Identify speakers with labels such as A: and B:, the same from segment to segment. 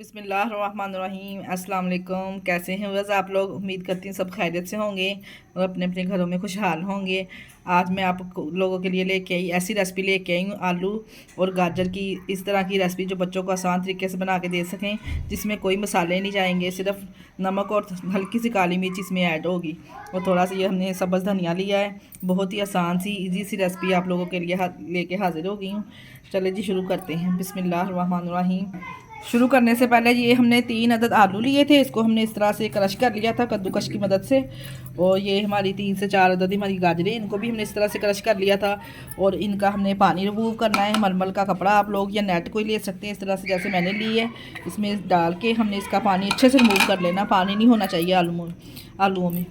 A: बिस्मिल्लाहिर्रहमानिर्रहीम अस्सलाम वालेकुम। कैसे हैं बस आप लोग? उम्मीद करती हूँ सब खैरियत से होंगे और अपने अपने घरों में खुशहाल होंगे। आज मैं आप लोगों के लिए लेके आई ऐसी रेसिपी लेके आई हूँ, आलू और गाजर की। इस तरह की रेसिपी जो बच्चों को आसान तरीके से बना के दे सकें, जिसमें कोई मसाले नहीं जाएंगे, सिर्फ नमक और हल्की सी काली मिर्च इसमें ऐड होगी और थोड़ा सा ये हमने सब्ज़ धनिया लिया है। बहुत ही आसान सी इजी सी रेसिपी आप लोगों के लिए लेके हाजिर हो गई हूँ। चले जी शुरू करते हैं। बिस्मिल्लाहिर्रहमानिर्रहीम। शुरू करने से पहले ये हमने 3 अदद आलू लिए थे, इसको हमने इस तरह से क्रश कर लिया था कद्दूकश की मदद से। और ये हमारी 3 से 4 अदद हमारी गाजरें, इनको भी हमने इस तरह से क्रश कर लिया था। और इनका हमने पानी रिमूव करना है। मलमल का कपड़ा आप लोग या नेट कोई ले सकते हैं, इस तरह से जैसे मैंने ली है। इसमें डाल के हमने इसका पानी अच्छे से रिमूव कर लेना। पानी नहीं होना चाहिए आलूओं में।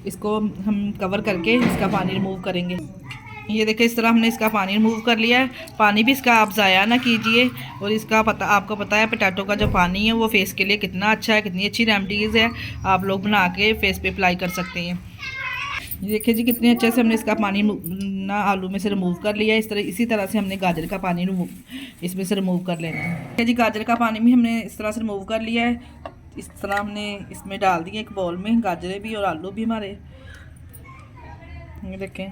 A: इसको हम कवर करके इसका पानी रिमूव करेंगे। ये देखिए इस तरह हमने इसका पानी रिमूव कर लिया है। पानी भी इसका आप ज़ाया ना कीजिए। और इसका आपको पता है पोटैटो का जो पानी है वो फेस के लिए कितना अच्छा है, कितनी अच्छी रेमेडीज़ है। आप लोग बना के फेस पे अप्लाई कर सकते हैं। ये देखिए जी कितने अच्छे से हमने इसका पानी ना आलू में से रिमूव कर लिया है। इसी तरह से हमने गाजर का पानी इसमें से रिमूव कर लेना है जी। गाजर का पानी भी हमने इस तरह से रिमूव कर लिया है। इस तरह हमने इसमें डाल दिया एक बाउल में गाजरें भी और आलू भी हमारे। ये देखें।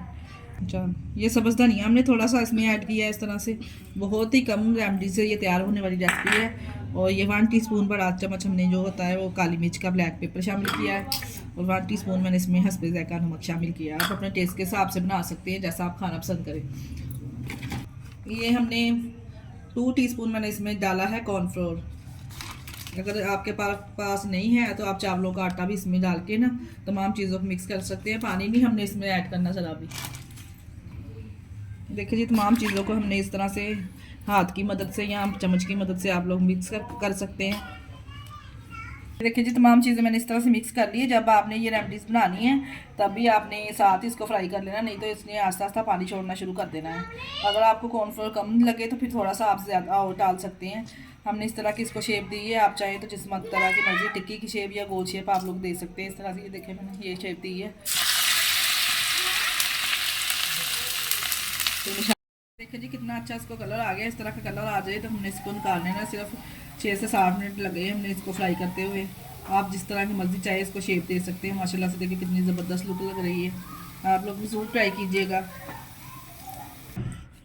A: अच्छा, ये सब्ज़ धनिया हमने थोड़ा सा इसमें ऐड किया है। इस तरह से बहुत ही कम रेमडी से ये तैयार होने वाली रेसिपी है। और ये 1 टीस्पून बड़ा चम्मच हमने जो होता है वो काली मिर्च का ब्लैक पेपर शामिल किया है। और 1 टीस्पून मैंने इसमें हस्बे ज़ायका नमक शामिल किया है। आप अपने टेस्ट के हिसाब से बना सकते हैं, जैसा आप खाना पसंद करें। ये हमने 2 टीस्पून मैंने इसमें डाला है कॉर्नफ्लोर। अगर आपके पास नहीं है तो आप चावलों का आटा भी इसमें डाल के ना तमाम चीज़ों को मिक्स कर सकते हैं। पानी नहीं हमने इसमें ऐड करना ज़रा भी। देखिए जी तमाम चीज़ों को हमने इस तरह से हाथ की मदद से या चम्मच की मदद से आप लोग मिक्स कर सकते हैं। देखिए जी तमाम चीज़ें मैंने इस तरह से मिक्स कर ली है। जब आपने ये रेमडीज़ बनानी है तब भी आपने साथ ही इसको फ्राई कर लेना, नहीं तो इसने आस्ता आस्ता पानी छोड़ना शुरू कर देना है। अगर आपको कॉर्नफ्लोर कम लगे तो फिर थोड़ा सा आप ज़्यादा और डाल सकते हैं। हमने इस तरह की इसको शेप दी है। आप चाहें तो जिस तरह की मर्जी टिक्की की शेप या गोल शेप आप लोग दे सकते हैं। इस तरह से ये देखिए मैंने ये शेप दी है। देखिए जी कितना अच्छा इसको कलर आ गया। इस तरह का कलर आ जाए तो हमने इसको निकाल लेना। सिर्फ 6 से 7 मिनट लगे हमने इसको फ्राई करते हुए। आप जिस तरह की मर्जी चाहे इसको शेप दे सकते हैं। माशाल्लाह से देखिए कितनी ज़बरदस्त लुक लग रही है। आप लोग भी ज़रूर ट्राई कीजिएगा।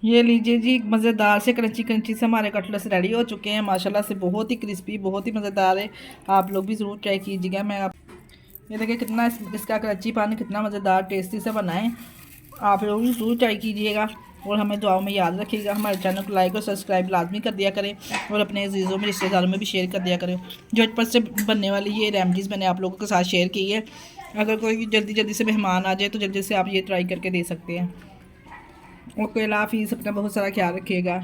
A: ये लीजिए जी मज़ेदार से क्रंची क्रंची से हमारे कटलेट्स रेडी हो चुके हैं। माशाल्लाह से बहुत ही क्रिस्पी, बहुत ही मज़ेदार है। आप लोग भी ज़रूर ट्राई कीजिएगा। ये देखिए कितना इसका क्रंची पानी कितना मज़ेदार टेस्टी से बना है। आप लोग भी ज़रूर ट्राई कीजिएगा और हमें दुआओं में याद रखिएगा। हमारे चैनल को लाइक और सब्सक्राइब लाजमी कर दिया करें और अपने अजीज़ों में रिश्तेदारों में भी शेयर कर दिया करें। झटपट से बनने वाली ये रेमडीज़ मैंने आप लोगों के साथ शेयर की है। अगर कोई जल्दी से मेहमान आ जाए तो जल्दी से आप ये ट्राई करके दे सकते हैं। ओके, अल्लाह हाफिज़। अपना बहुत सारा ख्याल रखिएगा।